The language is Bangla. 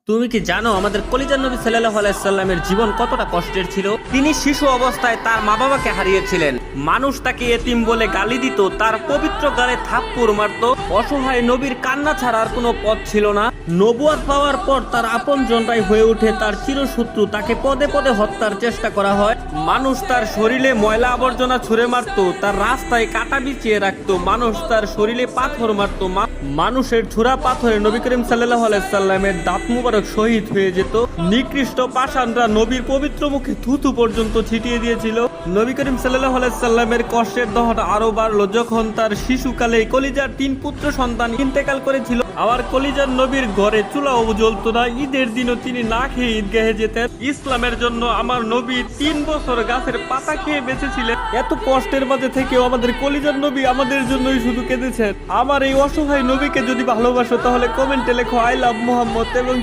তুমি কি জানো আমাদের কলিজার নবী সাল্লাল্লাহু আলাইহি সাল্লামের জীবন কতটা কষ্টের ছিল? তিনি শিশু অবস্থায় তার মা বাবাকে হারিয়েছিলেন। মানুষ তাকে এতিম বলে গালি দিত, তার পবিত্র গালে থাপ্পড় মারত। অসহায় নবীর কান্না ছাড়া আর কোনো পথ ছিল না। নবুয়ত পাওয়ার পর তার আপনজনরাই হয়ে ওঠে তার চিরশত্রু। তাকে পদে পদে হত্যার চেষ্টা করা হয়। মানুষ তার শরীরে ময়লা আবর্জনা ছুঁড়ে মারত, তার রাস্তায় কাটা বিছিয়ে রাখতো। মানুষ তার শরীরে পাথর মারত। মানুষের ছোড়া পাথরে নবী করিম সাল্লাল্লাহু আলাইহি সাল্লামের দাঁত মুবারক শহীদ হয়ে যেত। নিকৃষ্ট পাষাণরা নবীর পবিত্র মুখে থুথু পর্যন্ত ছিটিয়ে দিয়েছিল। নবী করিম সাল্লাল্লাহু আলাইহি সাল্লামের কষ্টের দহন আরো বাড়লো যখন তার শিশুকালে কলিজার 3 পুত্র সন্তান ইন্তেকাল করেছিল। আবার কলিজার নবীর ঘরে চুলাও জ্বলতো না। ঈদের দিনও তিনি না খেয়ে ঈদগাহে যেতেন। ইসলামের জন্য আমার নবী 3 বছর গাছের পাতা খেয়ে বেঁচেছিলেন। এত কষ্টের মাঝে থেকেও আমাদের কলিজার নবী আমাদের জন্যই শুধু কেঁদেছেন। আমার এই অসহায় নবীকে যদি ভালোবাসো তাহলে কমেন্টে লেখো আই লাভ মুহাম্মদ এবং